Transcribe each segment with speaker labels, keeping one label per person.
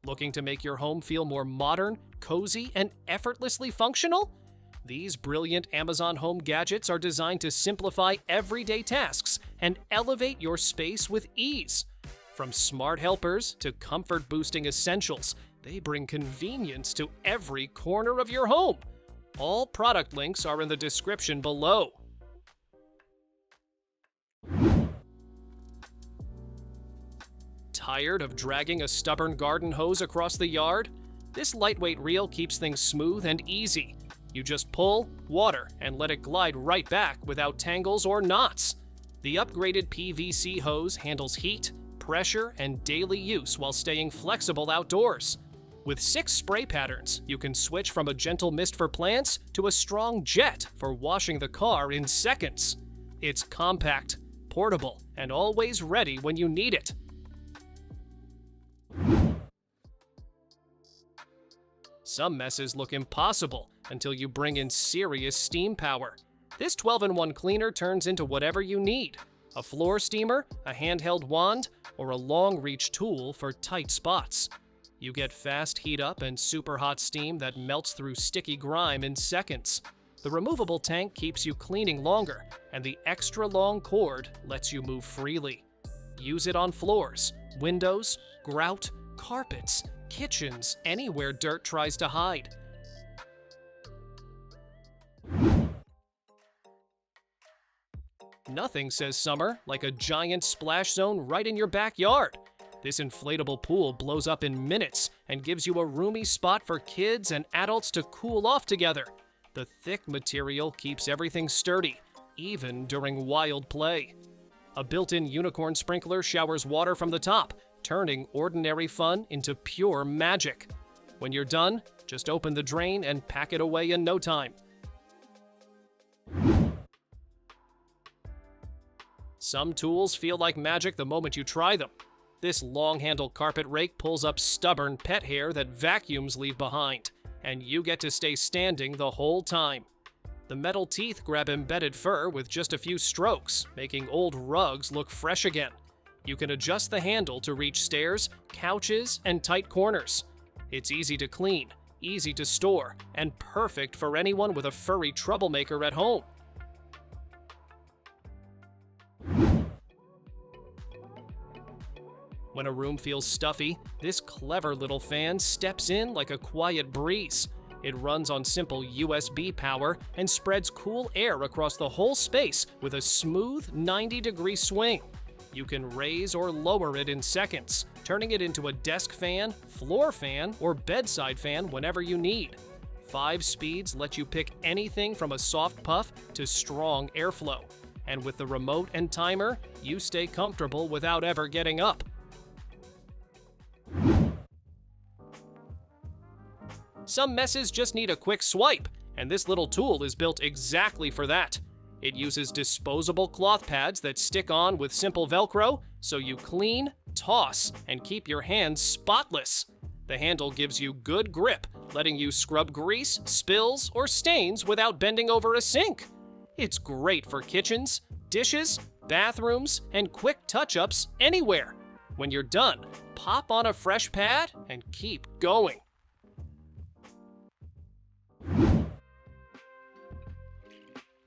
Speaker 1: Looking to make your home feel more modern, cozy, and effortlessly functional? These brilliant Amazon Home gadgets are designed to simplify everyday tasks and elevate your space with ease. From smart helpers to comfort-boosting essentials, they bring convenience to every corner of your home. All product links are in the description below. Tired of dragging a stubborn garden hose across the yard? This lightweight reel keeps things smooth and easy. You just pull, water, and let it glide right back without tangles or knots. The upgraded PVC hose handles heat, pressure, and daily use while staying flexible outdoors. With 6 spray patterns, you can switch from a gentle mist for plants to a strong jet for washing the car in seconds. It's compact, portable, and always ready when you need it. Some messes look impossible until you bring in serious steam power. This 12-in-1 cleaner turns into whatever you need: a floor steamer, a handheld wand, or a long-reach tool for tight spots. You get fast heat up and super hot steam that melts through sticky grime in seconds. The removable tank keeps you cleaning longer, and the extra long cord lets you move freely. Use it on floors, windows, grout, carpets, kitchens, anywhere dirt tries to hide. Nothing says summer like a giant splash zone right in your backyard. This inflatable pool blows up in minutes and gives you a roomy spot for kids and adults to cool off together. The thick material keeps everything sturdy, even during wild play. A built-in unicorn sprinkler showers water from the top, turning ordinary fun into pure magic. When you're done, just open the drain and pack it away in no time. Some tools feel like magic the moment you try them. This long-handled carpet rake pulls up stubborn pet hair that vacuums leave behind, and you get to stay standing the whole time. The metal teeth grab embedded fur with just a few strokes, making old rugs look fresh again. You can adjust the handle to reach stairs, couches, and tight corners. It's easy to clean, easy to store, and perfect for anyone with a furry troublemaker at home. When a room feels stuffy, this clever little fan steps in like a quiet breeze. It runs on simple USB power and spreads cool air across the whole space with a smooth 90-degree swing. You can raise or lower it in seconds, turning it into a desk fan, floor fan, or bedside fan whenever you need. 5 speeds let you pick anything from a soft puff to strong airflow. And with the remote and timer, you stay comfortable without ever getting up. Some messes just need a quick swipe, and this little tool is built exactly for that. It uses disposable cloth pads that stick on with simple Velcro, so you clean, toss, and keep your hands spotless. The handle gives you good grip, letting you scrub grease, spills, or stains without bending over a sink. It's great for kitchens, dishes, bathrooms, and quick touch-ups anywhere. When you're done, pop on a fresh pad and keep going.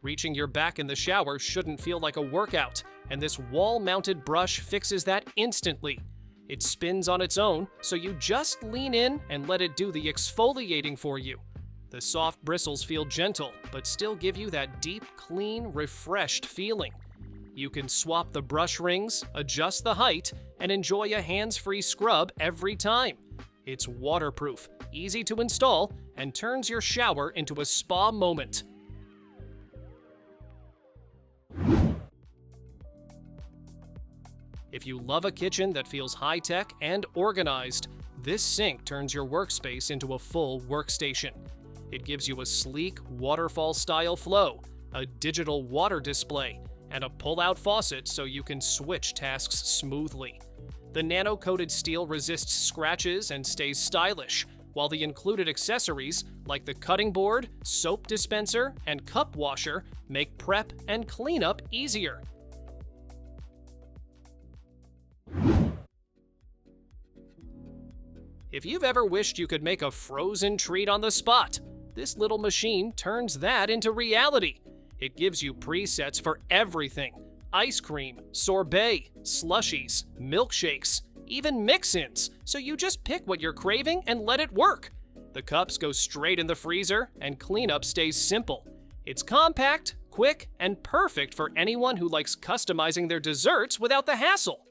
Speaker 1: Reaching your back in the shower shouldn't feel like a workout, and this wall-mounted brush fixes that instantly. It spins on its own, so you just lean in and let it do the exfoliating for you. The soft bristles feel gentle, but still give you that deep, clean, refreshed feeling. You can swap the brush rings, adjust the height, and enjoy a hands-free scrub every time. It's waterproof, easy to install, and turns your shower into a spa moment. If you love a kitchen that feels high-tech and organized, this sink turns your workspace into a full workstation. It gives you a sleek, waterfall-style flow, a digital water display, and a pull-out faucet so you can switch tasks smoothly. The nano-coated steel resists scratches and stays stylish, while the included accessories, like the cutting board, soap dispenser, and cup washer, make prep and cleanup easier. If you've ever wished you could make a frozen treat on the spot, this little machine turns that into reality. It gives you presets for everything: ice cream, sorbet, slushies, milkshakes, even mix-ins, so you just pick what you're craving and let it work. The cups go straight in the freezer, and cleanup stays simple. It's compact, quick, and perfect for anyone who likes customizing their desserts without the hassle.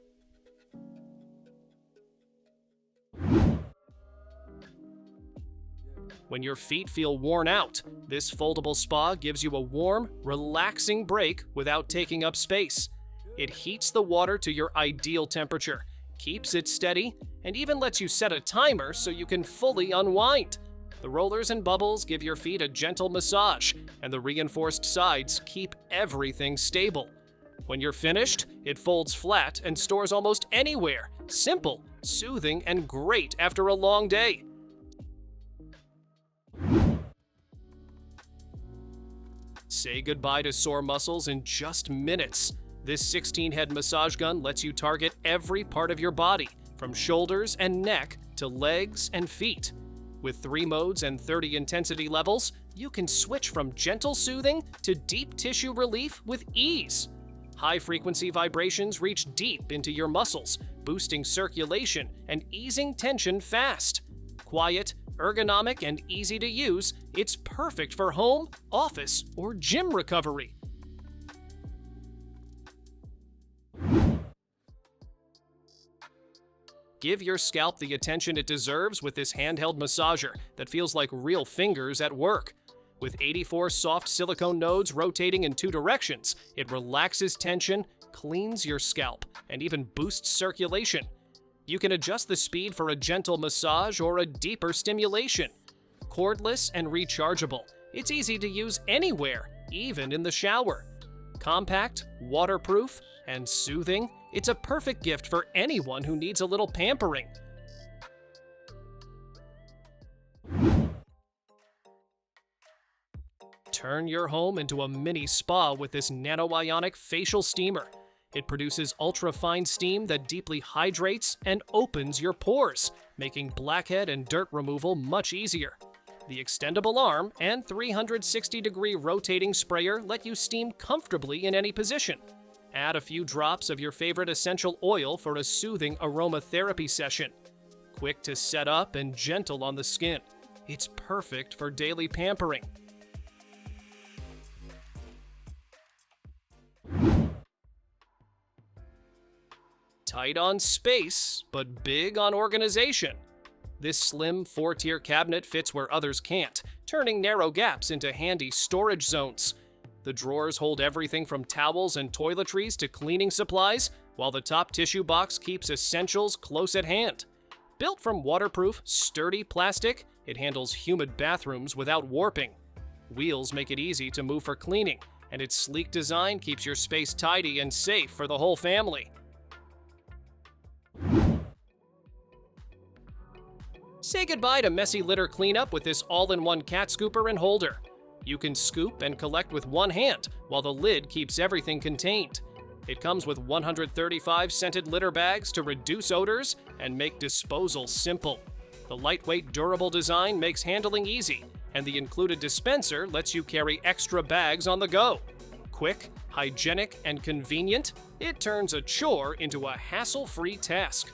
Speaker 1: When your feet feel worn out, this foldable spa gives you a warm, relaxing break without taking up space. It heats the water to your ideal temperature, keeps it steady, and even lets you set a timer so you can fully unwind. The rollers and bubbles give your feet a gentle massage, and the reinforced sides keep everything stable. When you're finished, it folds flat and stores almost anywhere. Simple, soothing, and great after a long day. Say goodbye to sore muscles in just minutes. This 16-head massage gun lets you target every part of your body, from shoulders and neck to legs and feet. With 3 modes and 30 intensity levels, you can switch from gentle soothing to deep tissue relief with ease. High-frequency vibrations reach deep into your muscles, boosting circulation and easing tension fast. Quiet, ergonomic, and easy to use, it's perfect for home, office, or gym recovery. Give your scalp the attention it deserves with this handheld massager that feels like real fingers at work. With 84 soft silicone nodes rotating in 2 directions, it relaxes tension, cleans your scalp, and even boosts circulation. You can adjust the speed for a gentle massage or a deeper stimulation. Cordless and rechargeable, it's easy to use anywhere, even in the shower. Compact, waterproof, and soothing, it's a perfect gift for anyone who needs a little pampering. Turn your home into a mini spa with this nano-ionic facial steamer. It produces ultra-fine steam that deeply hydrates and opens your pores, making blackhead and dirt removal much easier. The extendable arm and 360-degree rotating sprayer let you steam comfortably in any position. Add a few drops of your favorite essential oil for a soothing aromatherapy session. Quick to set up and gentle on the skin. It's perfect for daily pampering. Tight on space, but big on organization. This slim 4-tier cabinet fits where others can't, turning narrow gaps into handy storage zones. The drawers hold everything from towels and toiletries to cleaning supplies, while the top tissue box keeps essentials close at hand. Built from waterproof, sturdy plastic, it handles humid bathrooms without warping. Wheels make it easy to move for cleaning, and its sleek design keeps your space tidy and safe for the whole family. Say goodbye to messy litter cleanup with this all-in-one cat scooper and holder. You can scoop and collect with one hand, while the lid keeps everything contained. It comes with 135 scented litter bags to reduce odors and make disposal simple. The lightweight, durable design makes handling easy, and the included dispenser lets you carry extra bags on the go. Quick, hygienic, and convenient, it turns a chore into a hassle-free task.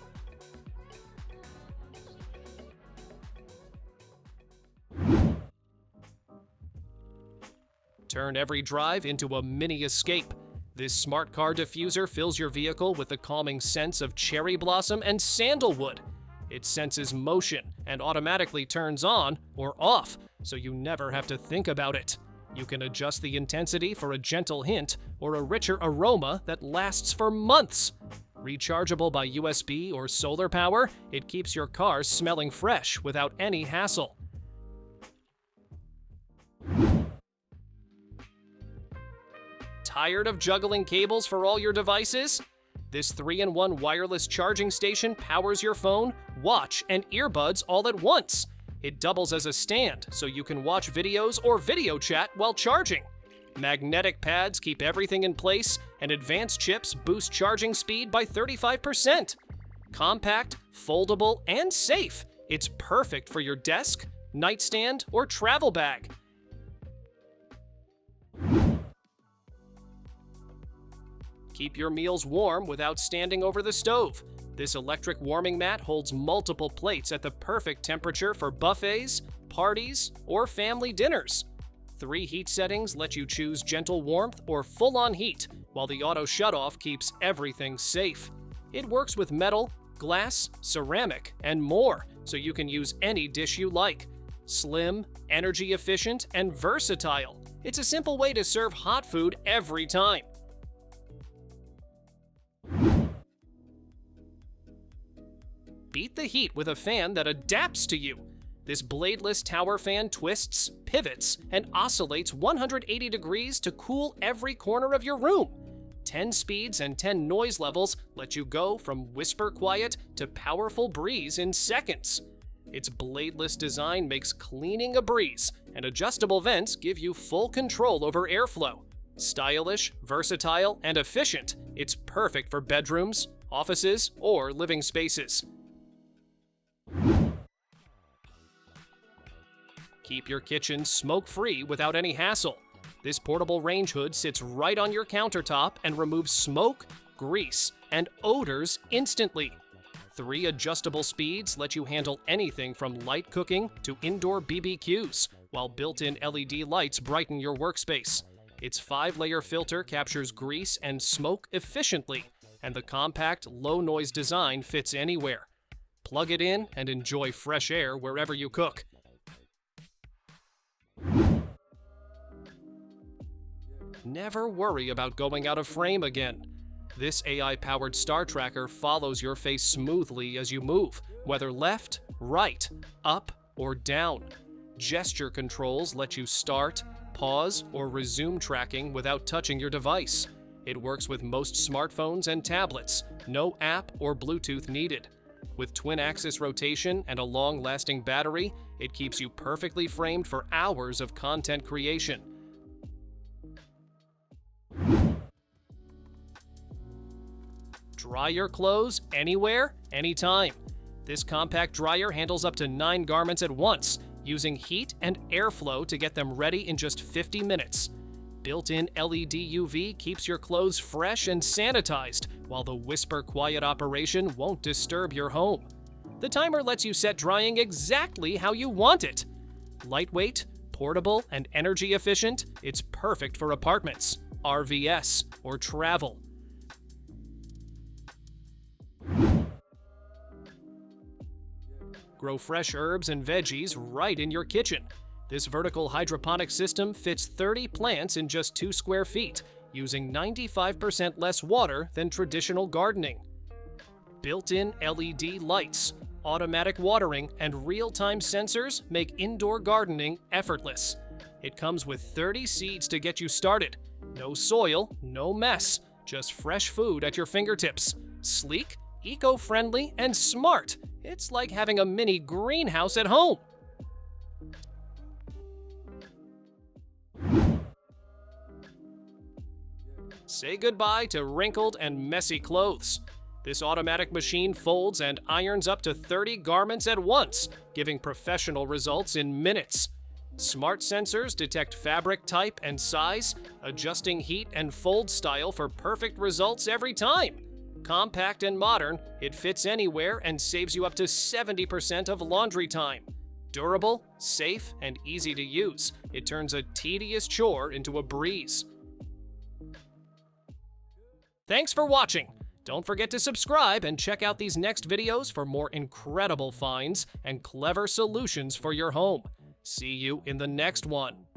Speaker 1: Turn every drive into a mini escape. This smart car diffuser fills your vehicle with the calming scents of cherry blossom and sandalwood. It senses motion and automatically turns on or off, so you never have to think about it. You can adjust the intensity for a gentle hint or a richer aroma that lasts for months. Rechargeable by USB or solar power, it keeps your car smelling fresh without any hassle. Tired of juggling cables for all your devices? This 3-in-1 wireless charging station powers your phone, watch, and earbuds all at once. It doubles as a stand, so you can watch videos or video chat while charging. Magnetic pads keep everything in place, and advanced chips boost charging speed by 35%. Compact, foldable, and safe, It's perfect for your desk, nightstand, or travel bag. Keep your meals warm without standing over the stove. This electric warming mat holds multiple plates at the perfect temperature for buffets, parties, or family dinners. 3 heat settings let you choose gentle warmth or full-on heat, while the auto shutoff keeps everything safe. It works with metal, glass, ceramic, and more, so you can use any dish you like. Slim, energy efficient, and versatile. It's a simple way to serve hot food every time. Beat the heat with a fan that adapts to you. This bladeless tower fan twists, pivots, and oscillates 180 degrees to cool every corner of your room. 10 speeds and 10 noise levels let you go from whisper quiet to powerful breeze in seconds. Its bladeless design makes cleaning a breeze, and adjustable vents give you full control over airflow. Stylish, versatile, and efficient, it's perfect for bedrooms, offices, or living spaces. Keep your kitchen smoke-free without any hassle. This portable range hood sits right on your countertop and removes smoke, grease, and odors instantly. 3 adjustable speeds let you handle anything from light cooking to indoor BBQs, while built-in LED lights brighten your workspace. Its 5-layer filter captures grease and smoke efficiently, and the compact, low-noise design fits anywhere. Plug it in and enjoy fresh air wherever you cook. Never worry about going out of frame again. This AI-powered star tracker follows your face smoothly as you move, whether left, right, up, or down. Gesture controls let you start, pause, or resume tracking without touching your device. It works with most smartphones and tablets, no app or Bluetooth needed. With twin-axis rotation and a long-lasting battery, it keeps you perfectly framed for hours of content creation. Dry your clothes anywhere, anytime. This compact dryer handles up to 9 garments at once, using heat and airflow to get them ready in just 50 minutes. Built-in LED UV keeps your clothes fresh and sanitized, while the whisper-quiet operation won't disturb your home. The timer lets you set drying exactly how you want it. Lightweight, portable, and energy efficient, it's perfect for apartments, RVs, or travel. Grow fresh herbs and veggies right in your kitchen. This vertical hydroponic system fits 30 plants in just 2 square feet, using 95% less water than traditional gardening. Built-in LED lights, automatic watering, and real-time sensors make indoor gardening effortless. It comes with 30 seeds to get you started. No soil, no mess, just fresh food at your fingertips. Sleek, eco-friendly, and smart. It's like having a mini greenhouse at home. Say goodbye to wrinkled and messy clothes. This automatic machine folds and irons up to 30 garments at once, giving professional results in minutes. Smart sensors detect fabric type and size, adjusting heat and fold style for perfect results every time. Compact and modern, it fits anywhere and saves you up to 70% of laundry time. Durable, safe, and easy to use, it turns a tedious chore into a breeze. Thanks for watching! Don't forget to subscribe and check out these next videos for more incredible finds and clever solutions for your home. See you in the next one.